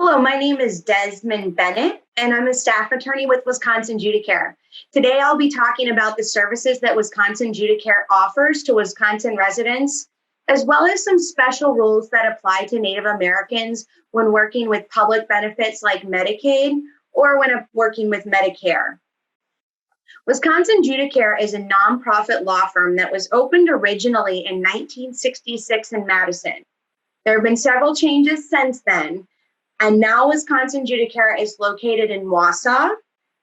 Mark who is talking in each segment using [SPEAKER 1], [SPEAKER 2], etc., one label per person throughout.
[SPEAKER 1] Hello, my name is Desmonde Bennett, and I'm a staff attorney with Wisconsin Judicare. Today, I'll be talking about the services that Wisconsin Judicare offers to Wisconsin residents, as well as some special rules that apply to Native Americans when working with public benefits like Medicaid or when working with Medicare. Wisconsin Judicare is a nonprofit law firm that was opened originally in 1966 in Madison. There have been several changes since then. And now Wisconsin Judicare is located in Wausau,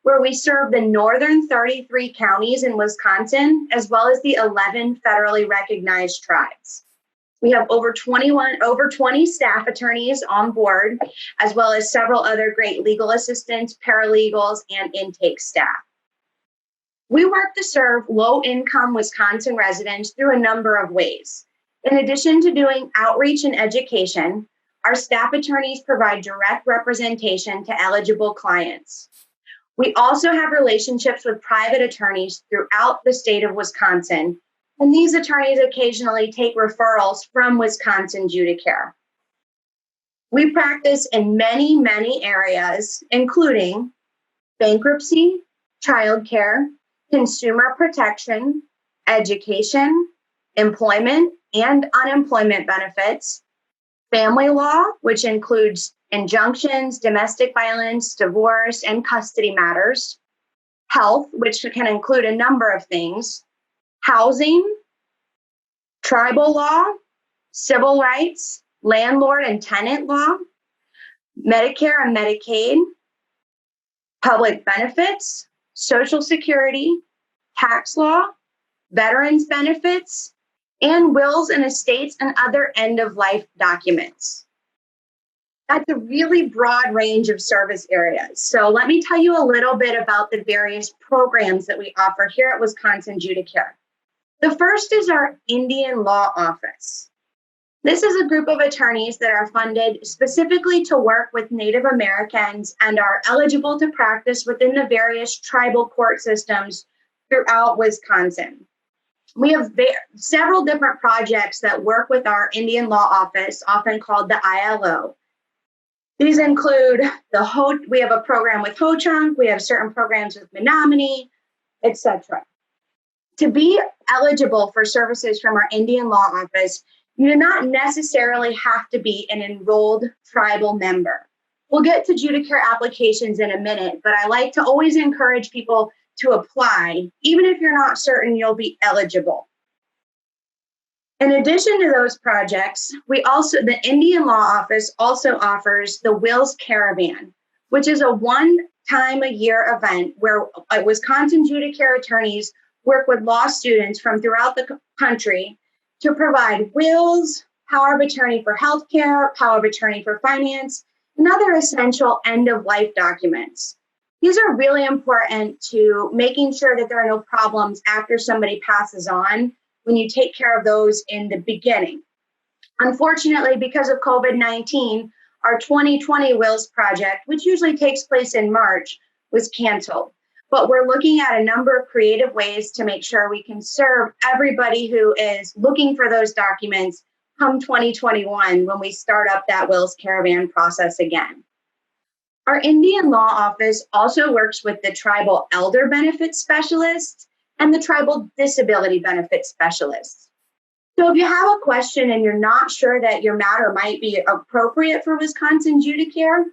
[SPEAKER 1] where we serve the northern 33 counties in Wisconsin, as well as the 11 federally recognized tribes. We have over 20 staff attorneys on board, as well as several other great legal assistants, paralegals, and intake staff. We work to serve low-income Wisconsin residents through a number of ways. In addition to doing outreach and education, our staff attorneys provide direct representation to eligible clients. We also have relationships with private attorneys throughout the state of Wisconsin, and these attorneys occasionally take referrals from Wisconsin Judicare. We practice in many areas, including bankruptcy, childcare, consumer protection, education, employment and unemployment benefits, family law, which includes injunctions, domestic violence, divorce, and custody matters, health, which can include a number of things, housing, tribal law, civil rights, landlord and tenant law, Medicare and Medicaid, public benefits, Social Security, tax law, veterans benefits, and wills and estates and other end-of-life documents. That's a really broad range of service areas. So let me tell you a little bit about the various programs that we offer here at Wisconsin Judicare. The first is our Indian Law Office. This is a group of attorneys that are funded specifically to work with Native Americans and are eligible to practice within the various tribal court systems throughout Wisconsin. We have several different projects that work with our Indian Law Office, often called the ILO. These include we have a program with Ho-Chunk, we have certain programs with Menominee, etc. To be eligible for services from our Indian Law Office, you do not necessarily have to be an enrolled tribal member. We'll get to Judicare applications in a minute, but I like to always encourage people to apply, even if you're not certain you'll be eligible. In addition to those projects, the Indian Law Office also offers the Wills Caravan, which is a one-time-a-year event where Wisconsin Judicare attorneys work with law students from throughout the country to provide wills, power of attorney for healthcare, power of attorney for finance, and other essential end-of-life documents. These are really important to making sure that there are no problems after somebody passes on when you take care of those in the beginning. Unfortunately, because of COVID-19, our 2020 Wills project, which usually takes place in March, was canceled. But we're looking at a number of creative ways to make sure we can serve everybody who is looking for those documents come 2021 when we start up that Wills Caravan process again. Our Indian Law Office also works with the Tribal Elder Benefit Specialists and the Tribal Disability Benefit Specialists. So if you have a question and you're not sure that your matter might be appropriate for Wisconsin Judicare,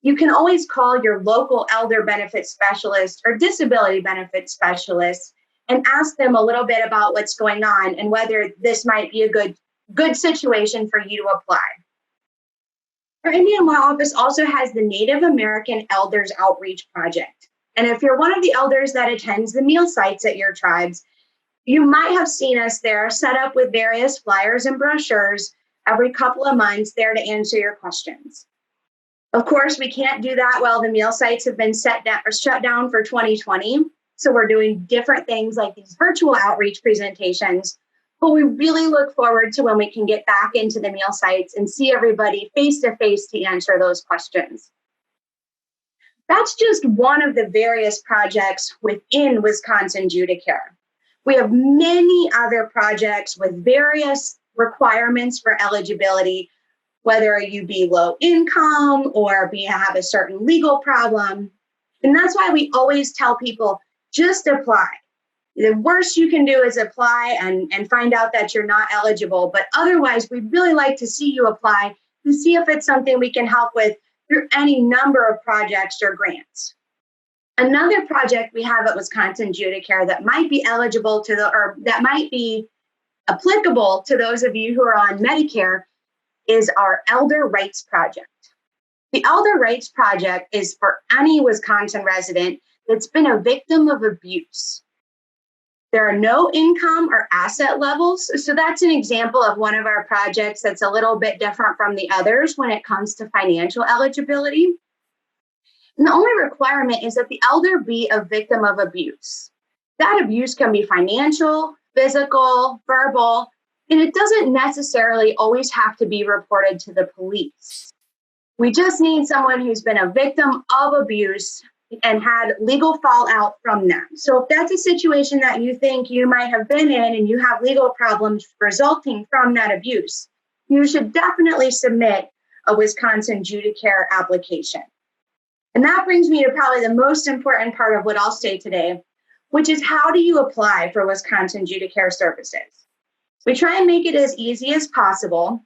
[SPEAKER 1] you can always call your local Elder Benefit Specialist or Disability Benefit Specialist and ask them a little bit about what's going on and whether this might be a good situation for you to apply. Our Indian Law Office also has the Native American Elders Outreach Project. And if you're one of the elders that attends the meal sites at your tribes, you might have seen us there set up with various flyers and brochures every couple of months there to answer your questions. Of course, we can't do that while the meal sites have been shut down for 2020. So we're doing different things like these virtual outreach presentations. But we really look forward to when we can get back into the meal sites and see everybody face to face to answer those questions. That's just one of the various projects within Wisconsin Judicare. We have many other projects with various requirements for eligibility, whether you be low income or have a certain legal problem. And that's why we always tell people, just apply. The worst you can do is apply and find out that you're not eligible. But otherwise, we'd really like to see you apply to see if it's something we can help with through any number of projects or grants. Another project we have at Wisconsin Judicare that might be eligible to that might be applicable to those of you who are on Medicare is our Elder Rights Project. The Elder Rights Project is for any Wisconsin resident that's been a victim of abuse. There are no income or asset levels, so that's an example of one of our projects that's a little bit different from the others when it comes to financial eligibility. And the only requirement is that the elder be a victim of abuse. That abuse can be financial, physical, verbal, and it doesn't necessarily always have to be reported to the police. We just need someone who's been a victim of abuse and had legal fallout from that. So if that's a situation that you think you might have been in and you have legal problems resulting from that abuse, you should definitely submit a Wisconsin Judicare application. And that brings me to probably the most important part of what I'll say today, which is how do you apply for Wisconsin Judicare services? We try and make it as easy as possible,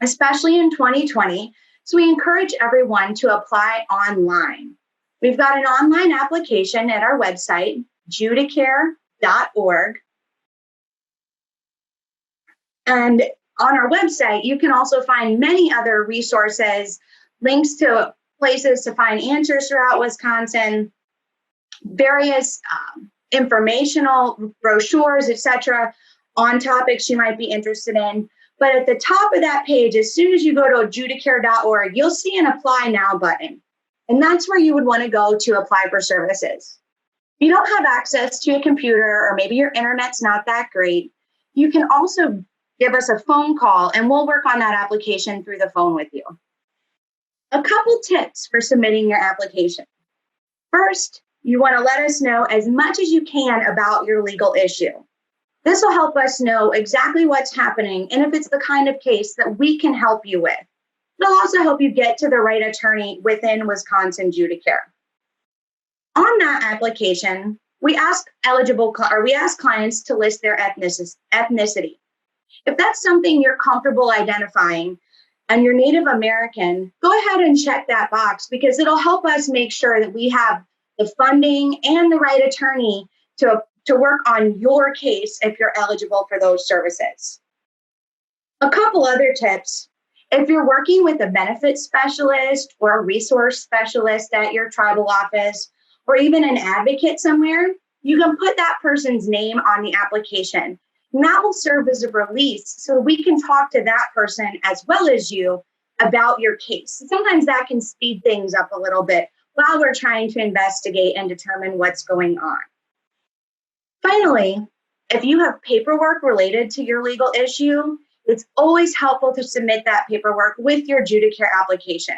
[SPEAKER 1] especially in 2020. So we encourage everyone to apply online. We've got an online application at our website, Judicare.org. And on our website, you can also find many other resources, links to places to find answers throughout Wisconsin, various informational brochures, etc., on topics you might be interested in. But at the top of that page, as soon as you go to Judicare.org, you'll see an Apply Now button. And that's where you would want to go to apply for services. If you don't have access to a computer or maybe your internet's not that great, you can also give us a phone call and we'll work on that application through the phone with you. A couple tips for submitting your application. First, you want to let us know as much as you can about your legal issue. This will help us know exactly what's happening and if it's the kind of case that we can help you with. It'll also help you get to the right attorney within Wisconsin Judicare. On that application, we ask clients to list their ethnicity. If that's something you're comfortable identifying and you're Native American, go ahead and check that box because it'll help us make sure that we have the funding and the right attorney to work on your case if you're eligible for those services. A couple other tips. If you're working with a benefits specialist or a resource specialist at your tribal office, or even an advocate somewhere, you can put that person's name on the application. And that will serve as a release so we can talk to that person as well as you about your case. Sometimes that can speed things up a little bit while we're trying to investigate and determine what's going on. Finally, if you have paperwork related to your legal issue, it's always helpful to submit that paperwork with your Judicare application.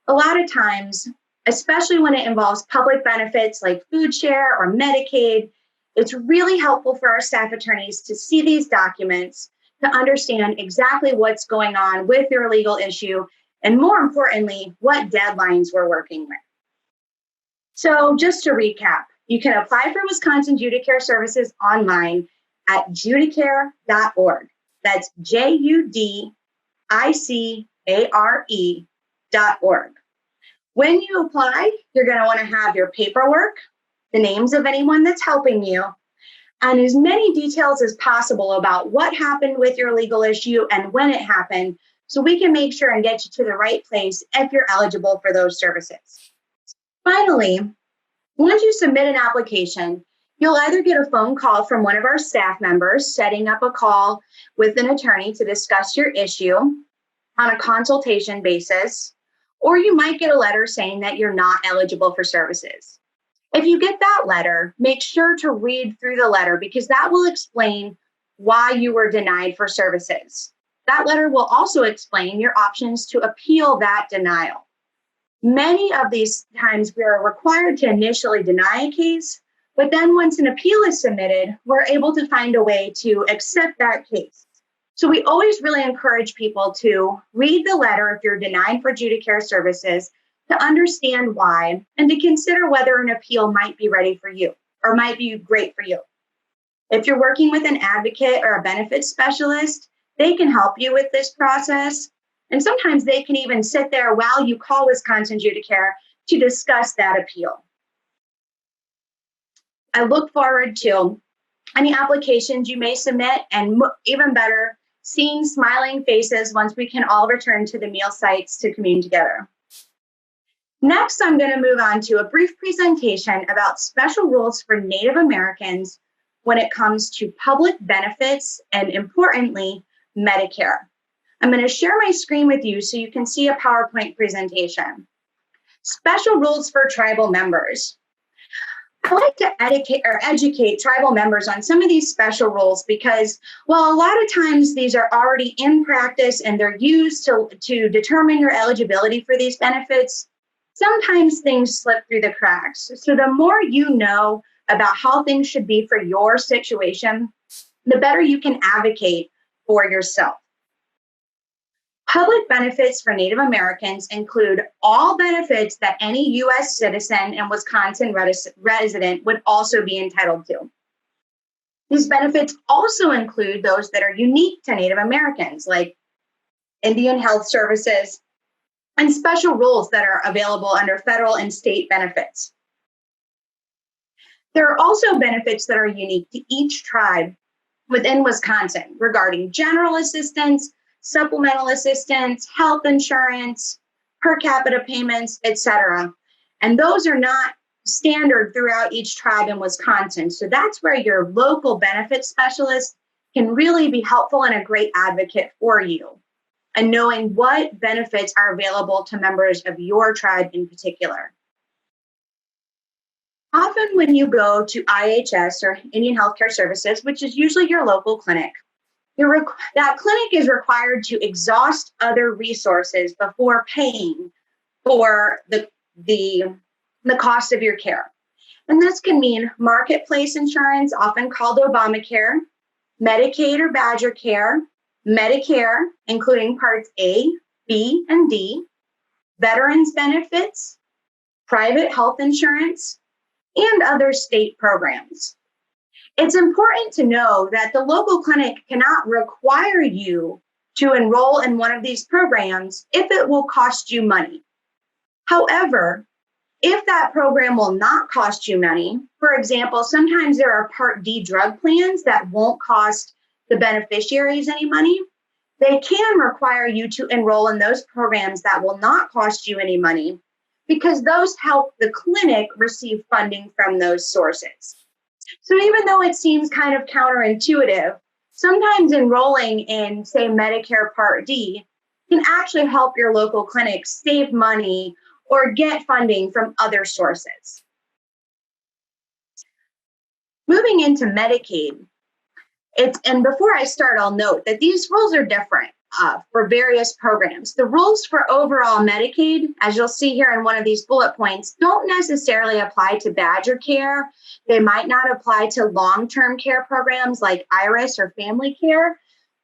[SPEAKER 1] A lot of times, especially when it involves public benefits like food share or Medicaid, it's really helpful for our staff attorneys to see these documents to understand exactly what's going on with your legal issue, and more importantly, what deadlines we're working with. So just to recap, you can apply for Wisconsin Judicare services online at Judicare.org. That's JUDICARE.org. When you apply, you're going to want to have your paperwork, the names of anyone that's helping you, and as many details as possible about what happened with your legal issue and when it happened, so we can make sure and get you to the right place if you're eligible for those services. Finally, once you submit an application, you'll either get a phone call from one of our staff members setting up a call with an attorney to discuss your issue on a consultation basis, or you might get a letter saying that you're not eligible for services. If you get that letter, make sure to read through the letter because that will explain why you were denied for services. That letter will also explain your options to appeal that denial. Many of these times we are required to initially deny a case, but then once an appeal is submitted, we're able to find a way to accept that case. So we always really encourage people to read the letter if you're denied for Judicare services, to understand why, and to consider whether an appeal might be ready for you or might be great for you. If you're working with an advocate or a benefits specialist, they can help you with this process. And sometimes they can even sit there while you call Wisconsin Judicare to discuss that appeal. I look forward to any applications you may submit, and even better, seeing smiling faces once we can all return to the meal sites to commune together. Next, I'm going to move on to a brief presentation about special rules for Native Americans when it comes to public benefits and, importantly, Medicare. I'm going to share my screen with you so you can see a PowerPoint presentation. Special rules for tribal members. I like to educate tribal members on some of these special rules because, well, a lot of times these are already in practice and they're used to determine your eligibility for these benefits. Sometimes things slip through the cracks. So the more you know about how things should be for your situation, the better you can advocate for yourself. Public benefits for Native Americans include all benefits that any U.S. citizen and Wisconsin resident would also be entitled to. These benefits also include those that are unique to Native Americans, like Indian health services and special rules that are available under federal and state benefits. There are also benefits that are unique to each tribe within Wisconsin regarding general assistance, supplemental assistance, health insurance, per capita payments, etc. And those are not standard throughout each tribe in Wisconsin. So that's where your local benefits specialist can really be helpful and a great advocate for you, and knowing what benefits are available to members of your tribe in particular. Often when you go to IHS or Indian Healthcare Services, which is usually your local clinic, that clinic is required to exhaust other resources before paying for the cost of your care. And this can mean marketplace insurance, often called Obamacare, Medicaid or Badger Care, Medicare, including Parts A, B, and D, veterans benefits, private health insurance, and other state programs. It's important to know that the local clinic cannot require you to enroll in one of these programs if it will cost you money. However, if that program will not cost you money, for example, sometimes there are Part D drug plans that won't cost the beneficiaries any money, they can require you to enroll in those programs that will not cost you any money because those help the clinic receive funding from those sources. So even though it seems kind of counterintuitive, sometimes enrolling in, say, Medicare Part D can actually help your local clinic save money or get funding from other sources. Moving into Medicaid, and before I start, I'll note that these rules are different for various programs. The rules for overall Medicaid, as you'll see here in one of these bullet points, don't necessarily apply to Badger Care. They might not apply to long-term care programs like Iris or Family Care.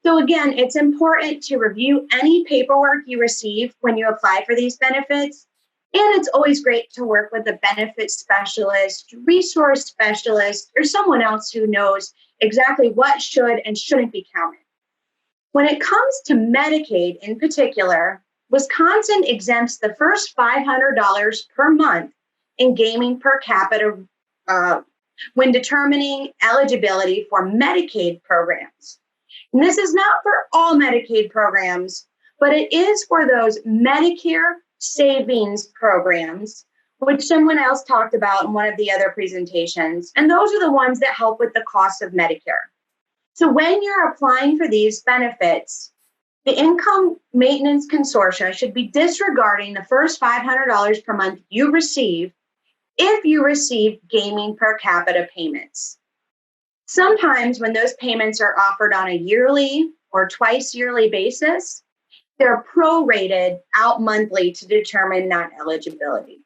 [SPEAKER 1] So again, it's important to review any paperwork you receive when you apply for these benefits. And it's always great to work with a benefits specialist, resource specialist, or someone else who knows exactly what should and shouldn't be counted. When it comes to Medicaid in particular, Wisconsin exempts the first $500 per month in gaming per capita when determining eligibility for Medicaid programs. And this is not for all Medicaid programs, but it is for those Medicare savings programs, which someone else talked about in one of the other presentations. And those are the ones that help with the cost of Medicare. So when you're applying for these benefits, the Income Maintenance Consortia should be disregarding the first $500 per month you receive if you receive gaming per capita payments. Sometimes when those payments are offered on a yearly or twice yearly basis, they're prorated out monthly to determine non-eligibility.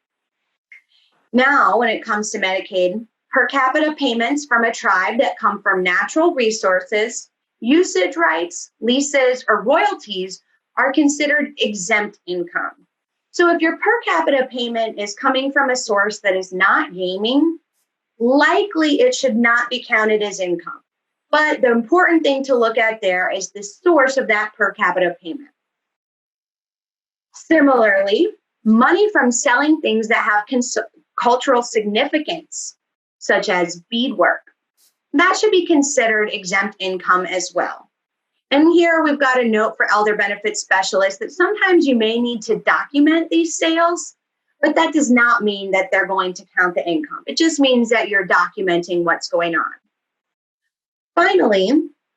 [SPEAKER 1] Now, when it comes to Medicaid, per capita payments from a tribe that come from natural resources usage rights, leases, or royalties are considered exempt income. So if your per capita payment is coming from a source that is not gaming, likely it should not be counted as income. But the important thing to look at there is the source of that per capita payment. Similarly, money from selling things that have cultural significance, such as beadwork, that should be considered exempt income as well. And here we've got a note for elder benefit specialists that sometimes you may need to document these sales, but that does not mean that they're going to count the income. It just means that you're documenting what's going on. Finally,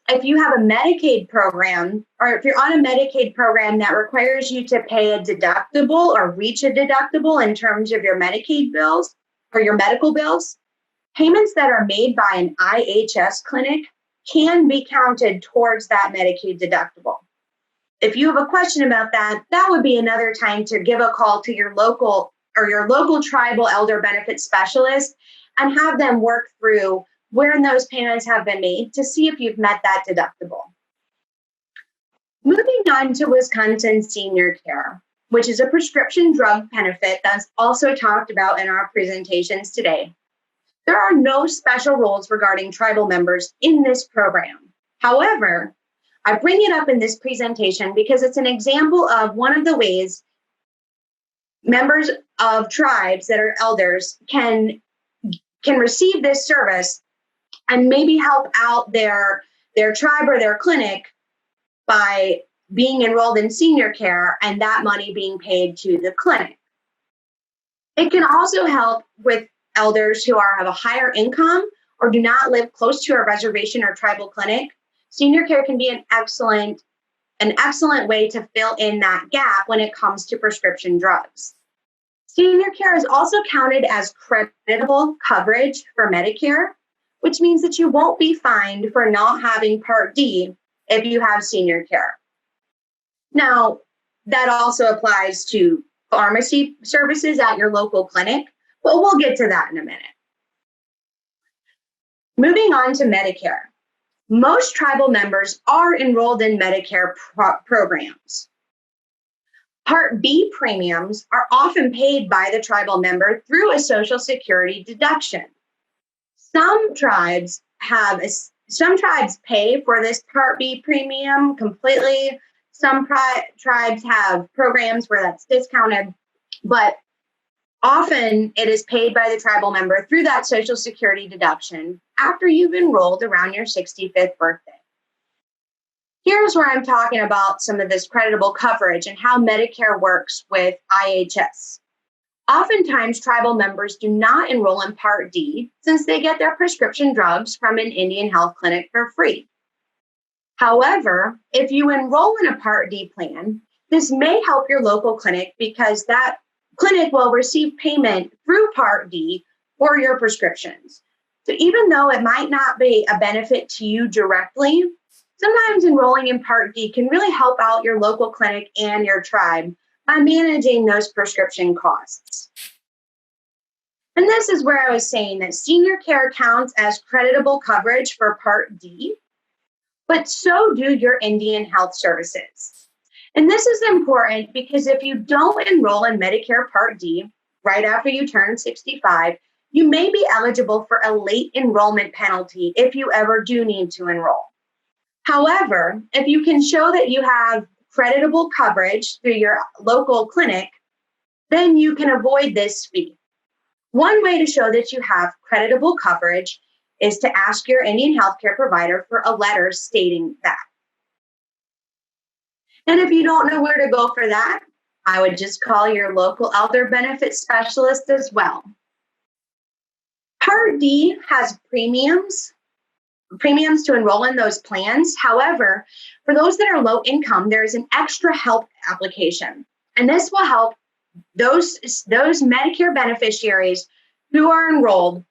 [SPEAKER 1] if you have a Medicaid program, or if you're on a Medicaid program that requires you to pay a deductible or reach a deductible in terms of your Medicaid bills or your medical bills, payments that are made by an IHS clinic can be counted towards that Medicaid deductible. If you have a question about that, that would be another time to give a call to your local tribal elder benefit specialist and have them work through where those payments have been made to see if you've met that deductible. Moving on to Wisconsin SeniorCare, which is a prescription drug benefit that's also talked about in our presentations today. There are no special rules regarding tribal members in this program. However, I bring it up in this presentation because it's an example of one of the ways members of tribes that are elders can receive this service and maybe help out their tribe or their clinic by being enrolled in SeniorCare and that money being paid to the clinic. It can also help with elders who have a higher income or do not live close to a reservation or tribal clinic. SeniorCare can be an excellent way to fill in that gap when it comes to prescription drugs. SeniorCare is also counted as creditable coverage for Medicare, which means that you won't be fined for not having Part D if you have SeniorCare. Now, that also applies to pharmacy services at your local clinic, but we'll get to that in a minute. Moving on to Medicare. Most tribal members are enrolled in Medicare programs. Part B premiums are often paid by the tribal member through a Social Security deduction. Some tribes pay for this Part B premium completely. Some tribes have programs where that's discounted, but often it is paid by the tribal member through that Social Security deduction after you've enrolled around your 65th birthday. Here's where I'm talking about some of this creditable coverage and how Medicare works with IHS. Oftentimes, tribal members do not enroll in Part D since they get their prescription drugs from an Indian health clinic for free. However, if you enroll in a Part D plan, this may help your local clinic because that clinic will receive payment through Part D for your prescriptions. So even though it might not be a benefit to you directly, sometimes enrolling in Part D can really help out your local clinic and your tribe by managing those prescription costs. And this is where I was saying that SeniorCare counts as creditable coverage for Part D, but so do your Indian health services. And this is important because if you don't enroll in Medicare Part D right after you turn 65, you may be eligible for a late enrollment penalty if you ever do need to enroll. However, if you can show that you have creditable coverage through your local clinic, then you can avoid this fee. One way to show that you have creditable coverage is to ask your Indian healthcare provider for a letter stating that. And if you don't know where to go for that, I would just call your local elder benefit specialist as well. Part D has premiums to enroll in those plans. However, for those that are low income, there is an extra help application. And this will help those Medicare beneficiaries who are enrolled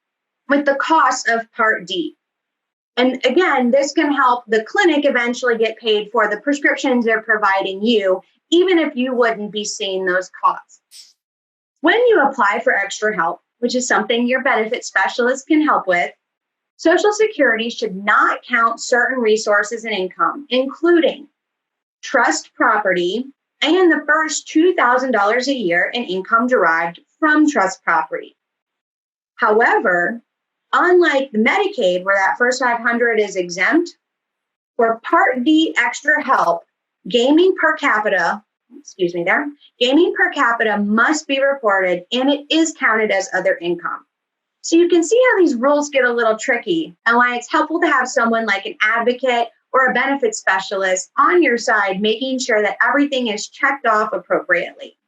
[SPEAKER 1] with the cost of Part D. And again, this can help the clinic eventually get paid for the prescriptions they're providing you, even if you wouldn't be seeing those costs. When you apply for extra help, which is something your benefit specialist can help with, Social Security should not count certain resources and income, including trust property and the first $2,000 a year in income derived from trust property. However, unlike the Medicaid, where that first 500 is exempt, for Part D extra help, gaming per capita must be reported, and it is counted as other income. So you can see how these rules get a little tricky and why it's helpful to have someone like an advocate or a benefit specialist on your side, making sure that everything is checked off appropriately.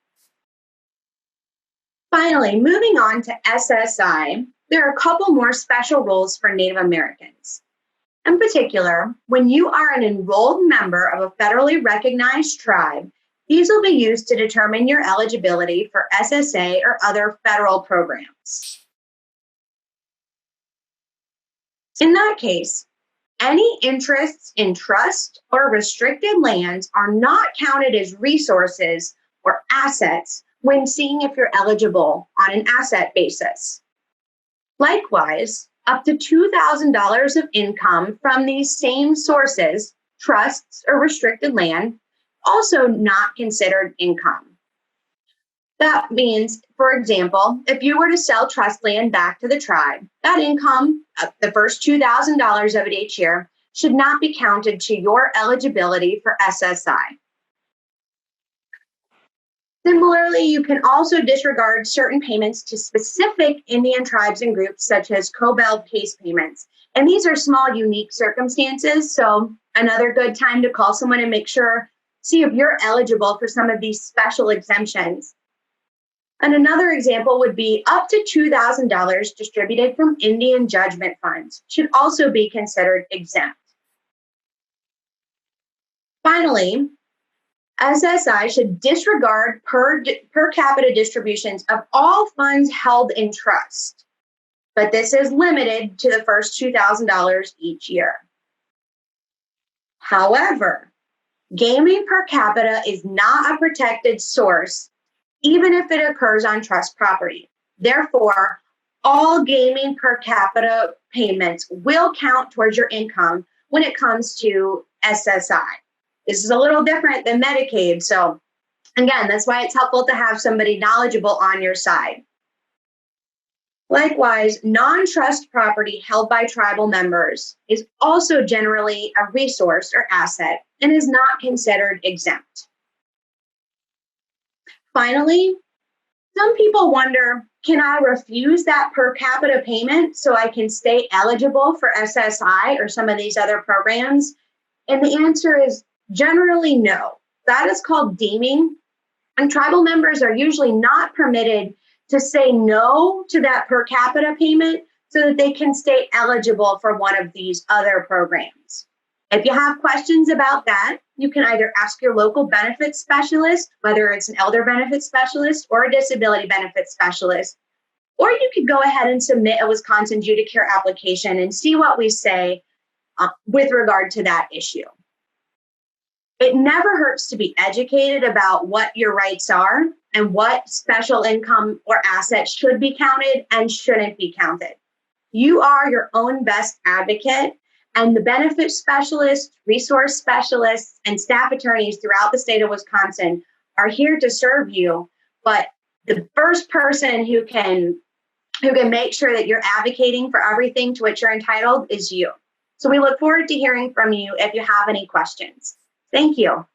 [SPEAKER 1] Finally, moving on to SSI, there are a couple more special rules for Native Americans. In particular, when you are an enrolled member of a federally recognized tribe, these will be used to determine your eligibility for SSA or other federal programs. In that case, any interests in trust or restricted lands are not counted as resources or assets when seeing if you're eligible on an asset basis. Likewise, up to $2,000 of income from these same sources, trusts or restricted land, also not considered income. That means, for example, if you were to sell trust land back to the tribe, that income, the first $2,000 of it each year, should not be counted to your eligibility for SSI. Similarly, you can also disregard certain payments to specific Indian tribes and groups, such as co-bell PACE payments. And these are small, unique circumstances. So another good time to call someone and make sure, see if you're eligible for some of these special exemptions. And another example would be up to $2,000 distributed from Indian judgment funds should also be considered exempt. Finally, SSI should disregard per capita distributions of all funds held in trust, but this is limited to the first $2,000 each year. However, gaming per capita is not a protected source, even if it occurs on trust property. Therefore, all gaming per capita payments will count towards your income when it comes to SSI. This is a little different than Medicaid. So again, that's why it's helpful to have somebody knowledgeable on your side. Likewise, non-trust property held by tribal members is also generally a resource or asset and is not considered exempt. Finally, some people wonder, can I refuse that per capita payment so I can stay eligible for SSI or some of these other programs? And the answer is generally no. That is called deeming, and tribal members are usually not permitted to say no to that per capita payment so that they can stay eligible for one of these other programs. If you have questions about that, you can either ask your local benefits specialist, whether it's an elder benefits specialist or a disability benefits specialist, or you could go ahead and submit a Wisconsin Judicare application and see what we say with regard to that issue. It never hurts to be educated about what your rights are and what special income or assets should be counted and shouldn't be counted. You are your own best advocate, and the benefit specialists, resource specialists, and staff attorneys throughout the state of Wisconsin are here to serve you. But the first person who can make sure that you're advocating for everything to which you're entitled is you. So we look forward to hearing from you if you have any questions. Thank you.